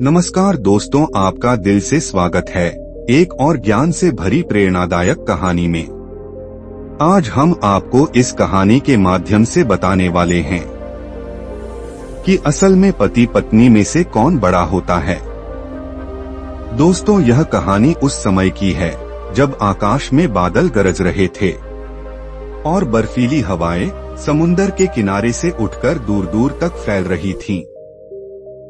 नमस्कार दोस्तों, आपका दिल से स्वागत है एक और ज्ञान से भरी प्रेरणादायक कहानी में। आज हम आपको इस कहानी के माध्यम से बताने वाले हैं कि असल में पति पत्नी में से कौन बड़ा होता है। दोस्तों, यह कहानी उस समय की है जब आकाश में बादल गरज रहे थे और बर्फीली हवाएं समुंदर के किनारे से उठकर दूर दूर तक फैल रही थीं।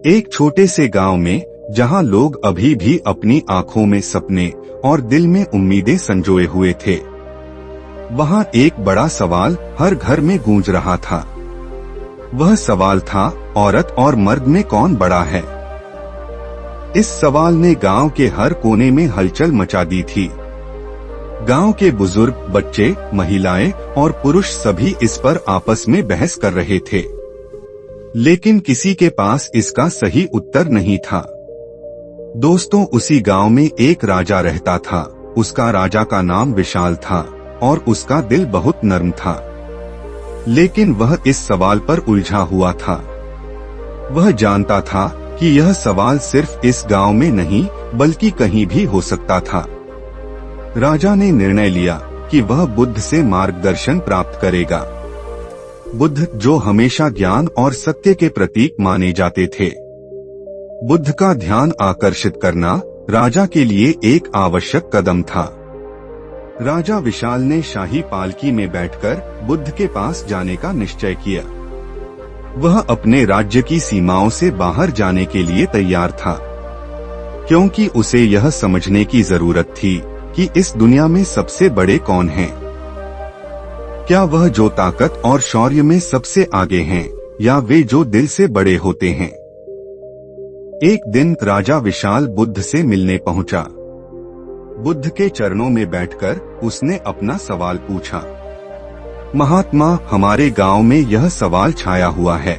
एक छोटे से गांव में, जहां लोग अभी भी अपनी आंखों में सपने और दिल में उम्मीदें संजोए हुए थे, वहां एक बड़ा सवाल हर घर में गूंज रहा था। वह सवाल था, औरत और मर्द में कौन बड़ा है। इस सवाल ने गांव के हर कोने में हलचल मचा दी थी। गांव के बुजुर्ग, बच्चे, महिलाएं और पुरुष सभी इस पर आपस में बहस कर रहे थे, लेकिन किसी के पास इसका सही उत्तर नहीं था। दोस्तों, उसी गांव में एक राजा रहता था। उसका राजा का नाम विशाल था और उसका दिल बहुत नर्म था, लेकिन वह इस सवाल पर उलझा हुआ था। वह जानता था कि यह सवाल सिर्फ इस गांव में नहीं बल्कि कहीं भी हो सकता था। राजा ने निर्णय लिया कि वह बुद्ध से मार्गदर्शन प्राप्त करेगा। बुद्ध, जो हमेशा ज्ञान और सत्य के प्रतीक माने जाते थे। बुद्ध का ध्यान आकर्षित करना राजा के लिए एक आवश्यक कदम था। राजा विशाल ने शाही पालकी में बैठकर बुद्ध के पास जाने का निश्चय किया। वह अपने राज्य की सीमाओं से बाहर जाने के लिए तैयार था, क्योंकि उसे यह समझने की जरूरत थी कि इस दुनिया में सबसे बड़े कौन हैं। क्या वह जो ताकत और शौर्य में सबसे आगे हैं, या वे जो दिल से बड़े होते हैं। एक दिन राजा विशाल बुद्ध से मिलने पहुंचा। बुद्ध के चरणों में बैठकर उसने अपना सवाल पूछा। महात्मा, हमारे गांव में यह सवाल छाया हुआ है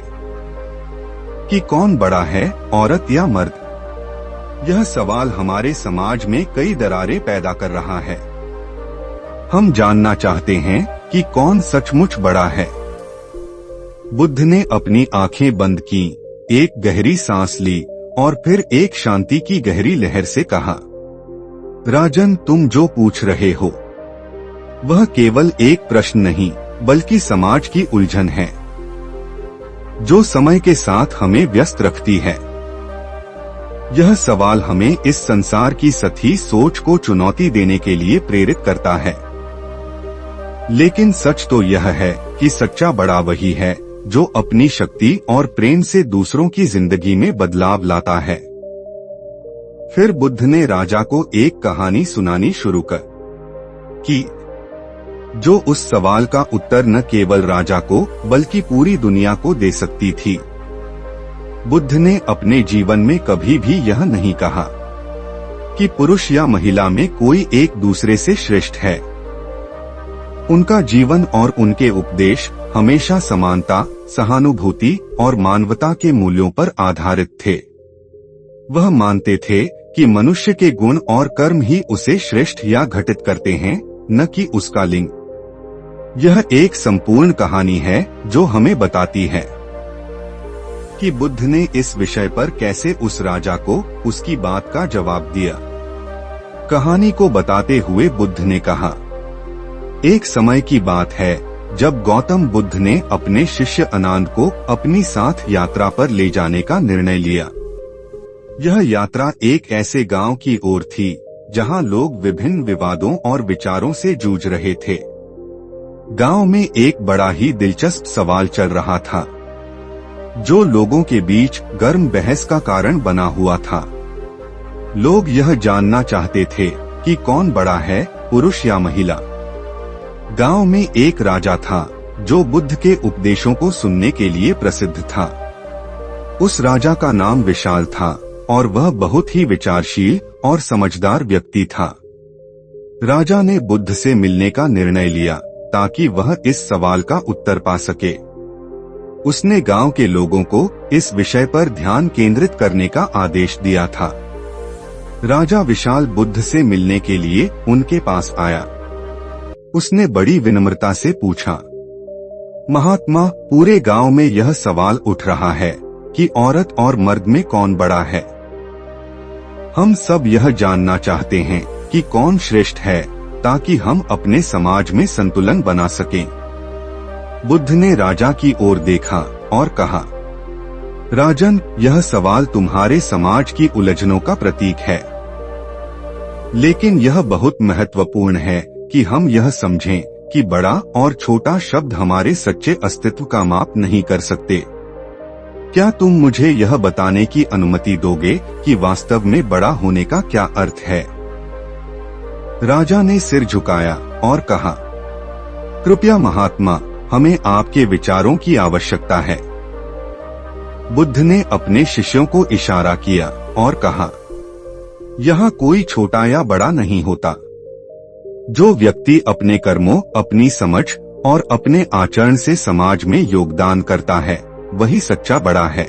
कि कौन बड़ा है, औरत या मर्द। यह सवाल हमारे समाज में कई दरारें पैदा कर रहा है। हम जानना चाहते हैं कि कौन सचमुच बड़ा है। बुद्ध ने अपनी आंखें बंद की, एक गहरी सांस ली और फिर एक शांति की गहरी लहर से कहा, राजन, तुम जो पूछ रहे हो वह केवल एक प्रश्न नहीं बल्कि समाज की उलझन है, जो समय के साथ हमें व्यस्त रखती है। यह सवाल हमें इस संसार की सच्ची सोच को चुनौती देने के लिए प्रेरित करता है। लेकिन सच तो यह है कि सच्चा बड़ा वही है जो अपनी शक्ति और प्रेम से दूसरों की जिंदगी में बदलाव लाता है। फिर बुद्ध ने राजा को एक कहानी सुनानी शुरू कर की, जो उस सवाल का उत्तर न केवल राजा को बल्कि पूरी दुनिया को दे सकती थी। बुद्ध ने अपने जीवन में कभी भी यह नहीं कहा कि पुरुष या महिला में कोई एक दूसरे से श्रेष्ठ है। उनका जीवन और उनके उपदेश हमेशा समानता, सहानुभूति और मानवता के मूल्यों पर आधारित थे। वह मानते थे कि मनुष्य के गुण और कर्म ही उसे श्रेष्ठ या घटित करते हैं, न कि उसका लिंग। यह एक संपूर्ण कहानी है जो हमें बताती है कि बुद्ध ने इस विषय पर कैसे उस राजा को उसकी बात का जवाब दिया। कहानी को बताते हुए बुद्ध ने कहा, एक समय की बात है जब गौतम बुद्ध ने अपने शिष्य अनांद को अपनी साथ यात्रा पर ले जाने का निर्णय लिया। यह यात्रा एक ऐसे गांव की ओर थी जहां लोग विभिन्न विवादों और विचारों से जूझ रहे थे। गांव में एक बड़ा ही दिलचस्प सवाल चल रहा था, जो लोगों के बीच गर्म बहस का कारण बना हुआ था। लोग यह जानना चाहते थे कि कौन बड़ा है, पुरुष या महिला। गांव में एक राजा था जो बुद्ध के उपदेशों को सुनने के लिए प्रसिद्ध था। उस राजा का नाम विशाल था और वह बहुत ही विचारशील और समझदार व्यक्ति था। राजा ने बुद्ध से मिलने का निर्णय लिया ताकि वह इस सवाल का उत्तर पा सके। उसने गांव के लोगों को इस विषय पर ध्यान केंद्रित करने का आदेश दिया था। राजा विशाल बुद्ध से मिलने के लिए उनके पास आया। उसने बड़ी विनम्रता से पूछा, महात्मा, पूरे गांव में यह सवाल उठ रहा है कि औरत और मर्द में कौन बड़ा है। हम सब यह जानना चाहते हैं कि कौन श्रेष्ठ है, ताकि हम अपने समाज में संतुलन बना सकें। बुद्ध ने राजा की ओर देखा और कहा, राजन, यह सवाल तुम्हारे समाज की उलझनों का प्रतीक है, लेकिन यह बहुत महत्वपूर्ण है कि हम यह समझें कि बड़ा और छोटा शब्द हमारे सच्चे अस्तित्व का माप नहीं कर सकते। क्या तुम मुझे यह बताने की अनुमति दोगे कि वास्तव में बड़ा होने का क्या अर्थ है? राजा ने सिर झुकाया और कहा, कृपया महात्मा, हमें आपके विचारों की आवश्यकता है। बुद्ध ने अपने शिष्यों को इशारा किया और कहा, यहाँ कोई छोटा या बड़ा नहीं होता। जो व्यक्ति अपने कर्मों, अपनी समझ और अपने आचरण से समाज में योगदान करता है, वही सच्चा बड़ा है।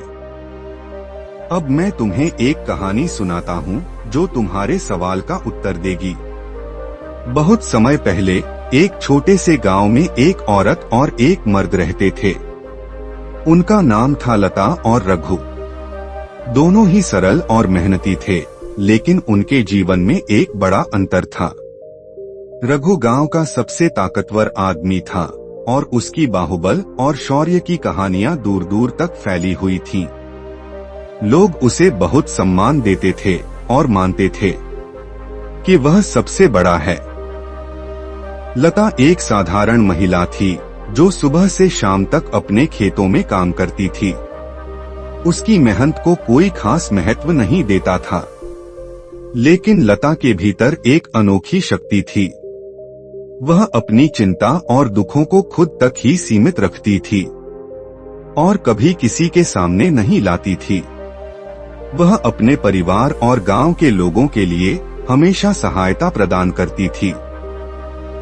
अब मैं तुम्हें एक कहानी सुनाता हूँ जो तुम्हारे सवाल का उत्तर देगी। बहुत समय पहले एक छोटे से गांव में एक औरत और एक मर्द रहते थे। उनका नाम था लता और रघु। दोनों ही सरल और मेहनती थे, लेकिन उनके जीवन में एक बड़ा अंतर था। रघु गांव का सबसे ताकतवर आदमी था और उसकी बाहुबल और शौर्य की कहानियां दूर दूर तक फैली हुई थीं। लोग उसे बहुत सम्मान देते थे और मानते थे कि वह सबसे बड़ा है। लता एक साधारण महिला थी जो सुबह से शाम तक अपने खेतों में काम करती थी। उसकी मेहनत को कोई खास महत्व नहीं देता था, लेकिन लता के भीतर एक अनोखी शक्ति थी। वह अपनी चिंता और दुखों को खुद तक ही सीमित रखती थी और कभी किसी के सामने नहीं लाती थी। वह अपने परिवार और गांव के लोगों के लिए हमेशा सहायता प्रदान करती थी।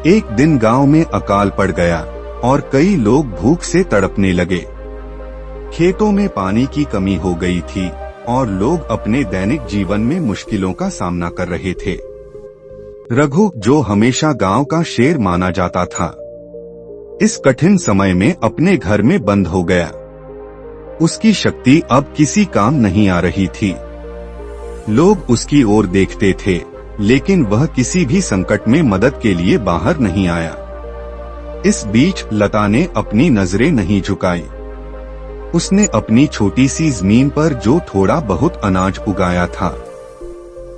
एक दिन गांव में अकाल पड़ गया और कई लोग भूख से तड़पने लगे। खेतों में पानी की कमी हो गई थी और लोग अपने दैनिक जीवन में मुश्किलों का सामना कर रहे थे। रघु, जो हमेशा गांव का शेर माना जाता था, इस कठिन समय में अपने घर में बंद हो गया। उसकी शक्ति अब किसी काम नहीं आ रही थी। लोग उसकी ओर देखते थे, लेकिन वह किसी भी संकट में मदद के लिए बाहर नहीं आया। इस बीच लता ने अपनी नजरें नहीं झुकाई। उसने अपनी छोटी सी जमीन पर जो थोड़ा बहुत अनाज उगाया था,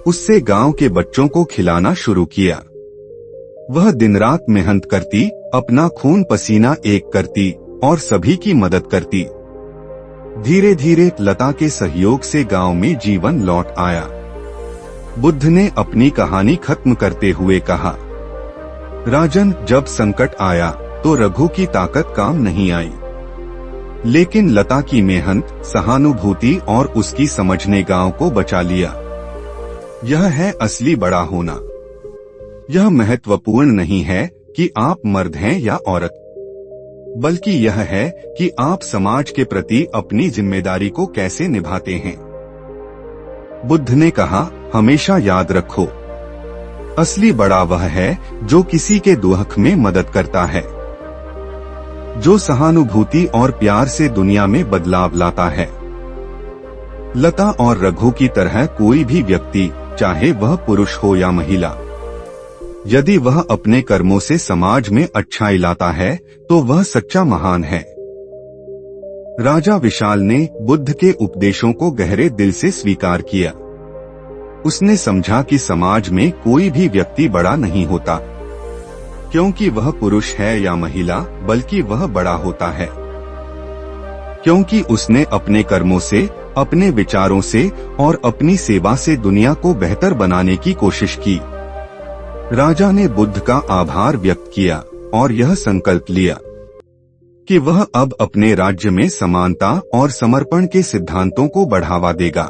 उससे गांव के बच्चों को खिलाना शुरू किया। वह दिन रात मेहनत करती, अपना खून पसीना एक करती और सभी की मदद करती। धीरे धीरे लता के सहयोग से गांव में जीवन लौट आया। बुद्ध ने अपनी कहानी खत्म करते हुए कहा, राजन, जब संकट आया तो रघु की ताकत काम नहीं आई, लेकिन लता की मेहनत, सहानुभूति और उसकी समझ ने गांव को बचा लिया। यह है असली बड़ा होना। यह महत्वपूर्ण नहीं है कि आप मर्द हैं या औरत, बल्कि यह है कि आप समाज के प्रति अपनी जिम्मेदारी को कैसे निभाते हैं। बुद्ध ने कहा, हमेशा याद रखो, असली बड़ा वह है जो किसी के दुख में मदद करता है, जो सहानुभूति और प्यार से दुनिया में बदलाव लाता है। लता और रघु की तरह कोई भी व्यक्ति, चाहे वह पुरुष हो या महिला, यदि वह अपने कर्मों से समाज में अच्छाई लाता है तो वह सच्चा महान है। राजा विशाल ने बुद्ध के उपदेशों को गहरे दिल से स्वीकार किया। उसने समझा कि समाज में कोई भी व्यक्ति बड़ा नहीं होता, क्योंकि वह पुरुष है या महिला, बल्कि वह बड़ा होता है क्योंकि उसने अपने कर्मों से, अपने विचारों से और अपनी सेवा से दुनिया को बेहतर बनाने की कोशिश की। राजा ने बुद्ध का आभार व्यक्त किया और यह संकल्प लिया कि वह अब अपने राज्य में समानता और समर्पण के सिद्धांतों को बढ़ावा देगा।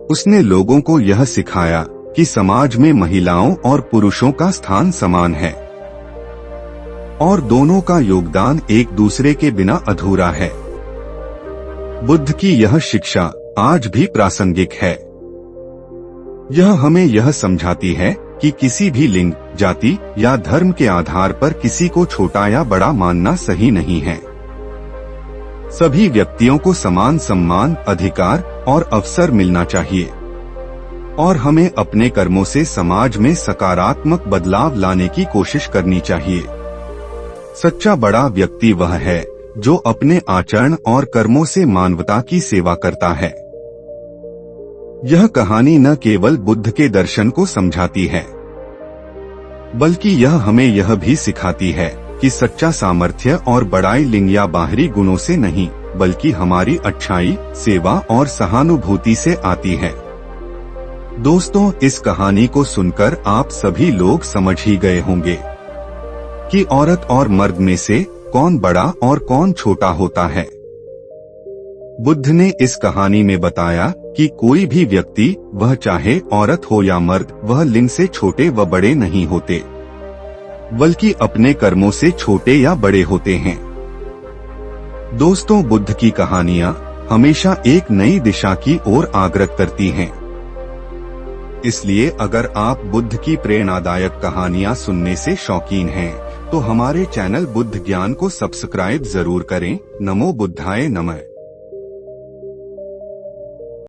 उसने लोगों को यह सिखाया कि समाज में महिलाओं और पुरुषों का स्थान समान है और दोनों का योगदान एक दूसरे के बिना अधूरा है। बुद्ध की यह शिक्षा आज भी प्रासंगिक है। यह हमें यह समझाती है कि किसी भी लिंग, जाति या धर्म के आधार पर किसी को छोटा या बड़ा मानना सही नहीं है। सभी व्यक्तियों को समान सम्मान, अधिकार और अवसर मिलना चाहिए। और हमें अपने कर्मों से समाज में सकारात्मक बदलाव लाने की कोशिश करनी चाहिए। सच्चा बड़ा व्यक्ति वह है जो अपने आचरण और कर्मों से मानवता की सेवा करता है। यह कहानी न केवल बुद्ध के दर्शन को समझाती है, बल्कि यह हमें यह भी सिखाती है कि सच्चा सामर्थ्य और बड़ाई लिंग या बाहरी गुणों से नहीं, बल्कि हमारी अच्छाई, सेवा और सहानुभूति से आती है। दोस्तों, इस कहानी को सुनकर आप सभी लोग समझ ही गए होंगे कि औरत और मर्द में से कौन बड़ा और कौन छोटा होता है। बुद्ध ने इस कहानी में बताया कि कोई भी व्यक्ति, वह चाहे औरत हो या मर्द, वह लिंग से छोटे व बड़े नहीं होते, बल्कि अपने कर्मों से छोटे या बड़े होते हैं। दोस्तों, बुद्ध की कहानियां हमेशा एक नई दिशा की ओर अग्रसर करती हैं। इसलिए अगर आप बुद्ध की प्रेरणादायक कहानियां सुनने से शौकीन हैं, तो हमारे चैनल बुद्ध ज्ञान को सब्सक्राइब जरूर करें। नमो बुद्धाय नमः।